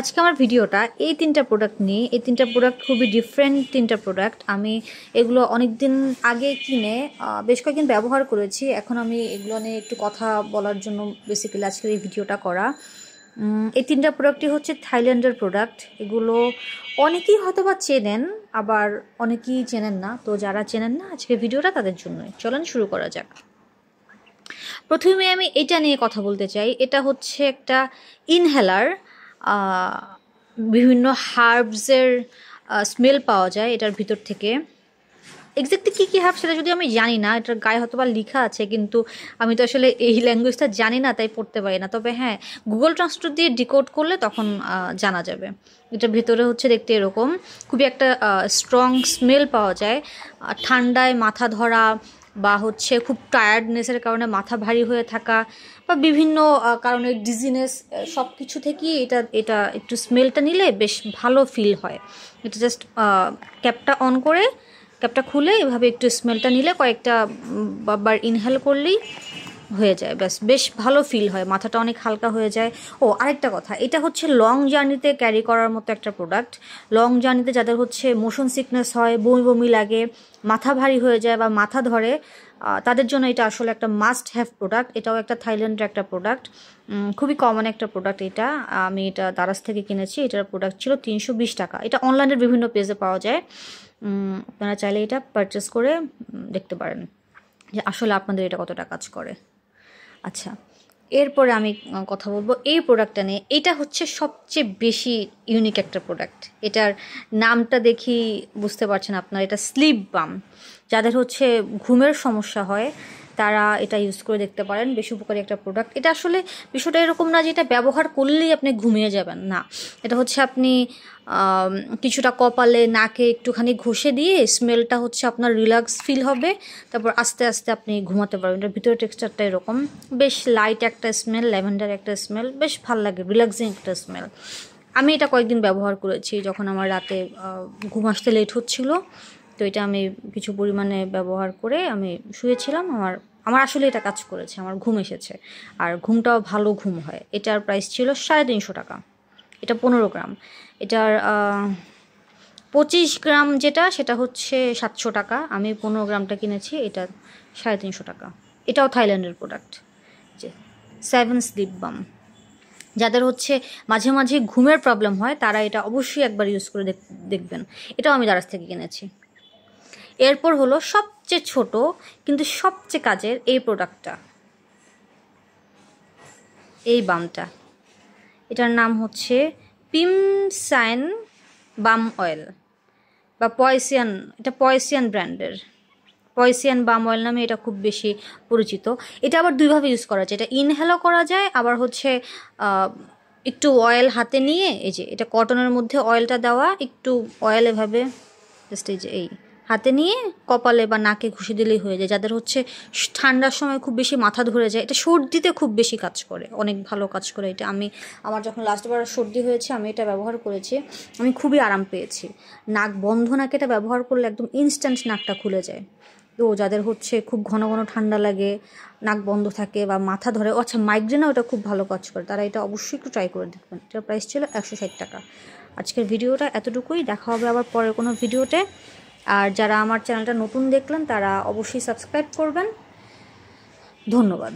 আজকে আমার ভিডিওটা এই তিনটা প্রোডাক্ট নিয়ে। এই তিনটা প্রোডাক্ট খুবই ডিফারেন্ট তিনটা প্রোডাক্ট। আমি এগুলো অনেক দিন আগে কিনে বেশ কয়েকদিন ব্যবহার করেছি। এখন আমি এগুলো নিয়ে একটু কথা বলার জন্য বেসিক্যালি আজকের এই ভিডিওটা করা। এই তিনটা প্রোডাক্টই হচ্ছে থাইল্যান্ডের প্রোডাক্ট। এগুলো অনেকেই হয়তো বা চেনেন, আবার অনেকেই চেনেন না। তো যারা চেনেন না, আজকের ভিডিওটা তাদের জন্যই। চলেন শুরু করা যাক। প্রথমে আমি এটা নিয়ে কথা বলতে চাই। এটা হচ্ছে একটা ইনহেলার। বিভিন্ন হার্বসের স্মেল পাওয়া যায় এটার ভিতর থেকে। এক্স্যাক্টলি কী কী হার্ব সেটা যদি আমি জানি না, এটার গায়ে হয়তো বা লেখা আছে, কিন্তু আমি তো আসলে এই ল্যাঙ্গুয়েজটা জানি না, তাই পড়তে পারি না। তবে হ্যাঁ, গুগল ট্রান্সলেট দিয়ে ডিকোড করলে তখন জানা যাবে। এটার ভেতরে হচ্ছে দেখতে এরকম, খুবই একটা স্ট্রং স্মেল পাওয়া যায়। ঠান্ডায় মাথা ধরা বা হচ্ছে খুব টায়ার্ডনেসের কারণে মাথা ভারী হয়ে থাকা বা বিভিন্ন কারণে ডিজিনেস, সব কিছু থেকেই এটা একটু স্মেলটা নিলে বেশ ভালো ফিল হয়। এটা জাস্ট ক্যাপটা অন করে, ক্যাপটা খুলে এভাবে একটু স্মেলটা নিলে কয়েকটা বার ইনহেল করলেই হয়ে যায়, ব্যাস বেশ ভালো ফিল হয়, মাথাটা অনেক হালকা হয়ে যায়। ও আরেকটা কথা, এটা হচ্ছে লং জার্নিতে ক্যারি করার মতো একটা প্রোডাক্ট। লং জার্নিতে যাদের হচ্ছে মোশন সিকনেস হয়, বমি বমি লাগে, মাথা ভারী হয়ে যায় বা মাথা ধরে, তাদের জন্য এটা আসলে একটা মাস্ট হ্যাভ প্রোডাক্ট। এটাও একটা থাইল্যান্ডের একটা প্রোডাক্ট, খুবই কমন একটা প্রোডাক্ট এটা। আমি এটা দারাজ থেকে কিনেছি। এটার প্রোডাক্ট ছিল 320 টাকা। এটা অনলাইনের বিভিন্ন পেজে পাওয়া যায়। আপনারা চাইলে এটা পারচেস করে দেখতে পারেন যে আসলে আপনাদের এটা কতটা কাজ করে। আচ্ছা, এরপরে আমি কথা বলবো এই প্রোডাক্টটা নিয়ে। এটা হচ্ছে সবচেয়ে বেশি ইউনিক একটা প্রোডাক্ট। এটার নামটা দেখি বুঝতে পারছেন আপনারা, এটা স্লিপ বাম। যাদের হচ্ছে ঘুমের সমস্যা হয় তারা এটা ইউজ করে দেখতে পারেন, বেশ উপকারী একটা প্রোডাক্ট। এটা আসলে বিষয়টা এরকম না যে এটা ব্যবহার করলেই আপনি ঘুমিয়ে যাবেন, না। এটা হচ্ছে আপনি কিছুটা কপালে নাকে একটুখানি ঘষে দিয়ে স্মেলটা হচ্ছে আপনার রিল্যাক্স ফিল হবে, তারপর আস্তে আস্তে আপনি ঘুমাতে পারবেন। এটার ভিতরে টেক্সচারটা এরকম, বেশ লাইট একটা স্মেল, ল্যাভেন্ডার একটা স্মেল, বেশ ভালো লাগে, রিল্যাক্সিং একটা স্মেল। আমি এটা কয়েকদিন ব্যবহার করেছি যখন আমার রাতে ঘুম আসতে লেট হচ্ছিল। তো এটা আমি কিছু পরিমাণে ব্যবহার করে আমি শুয়েছিলাম। আমার আসলে এটা কাজ করেছে, আমার ঘুম এসেছে, আর ঘুমটাও ভালো ঘুম হয়। এটার প্রাইস ছিল 350 টাকা। এটা 15 গ্রাম। এটার 25 গ্রাম যেটা, সেটা হচ্ছে 700 টাকা। আমি 15 গ্রামটা কিনেছি, এটা 350 টাকা। এটাও থাইল্যান্ডের প্রোডাক্ট, যে 7 স্লিপ বাম। যাদের হচ্ছে মাঝে মাঝে ঘুমের প্রবলেম হয় তারা এটা অবশ্যই একবার ইউজ করে দেখবেন। এটাও আমি দারাজ থেকে কিনেছি। এরপর হলো সবচেয়ে ছোট কিন্তু সবচেয়ে কাজের এই প্রোডাক্টটা, এই বামটা। এটার নাম হচ্ছে পিমসাইন বাম অয়েল বা পয়সিয়ান। এটা পয়সিয়ান ব্র্যান্ডের, পয়সিয়ান বাম অয়েল নামে এটা খুব বেশি পরিচিত। এটা আবার দুইভাবে ইউজ করা যায়। এটা ইনহেলও করা যায়, আবার হচ্ছে একটু অয়েল হাতে নিয়ে, এই যে এটা কটনের মধ্যে অয়েলটা দেওয়া, একটু অয়েল এভাবে জাস্ট এই যে এই হাতে নিয়ে কপালে বা নাকে ঘষে দিলেই হয়ে যায়। যাদের হচ্ছে ঠান্ডার সময় খুব বেশি মাথা ধরে যায়, এটা সর্দিতে খুব বেশি কাজ করে, অনেক ভালো কাজ করে এটা। আমার যখন লাস্টবার সর্দি হয়েছে আমি এটা ব্যবহার করেছি, আমি খুবই আরাম পেয়েছি। নাক বন্ধ নাকে এটা ব্যবহার করলে একদম ইনস্ট্যান্ট নাকটা খুলে যায়। তো যাদের হচ্ছে খুব ঘন ঘন ঠান্ডা লাগে, নাক বন্ধ থাকে বা মাথা ধরে, আচ্ছা মাইগ্রেনও এটা খুব ভালো কাজ করে, তারা এটা অবশ্যই একটু ট্রাই করে দেখবেন। এটার প্রাইস ছিল 160 টাকা। আজকের ভিডিওটা এতটুকুই, দেখা হবে আবার পরের কোনো ভিডিওতে। আর যারা আমার চ্যানেলটা নতুন দেখলেন তারা অবশ্যই সাবস্ক্রাইব করবেন। ধন্যবাদ।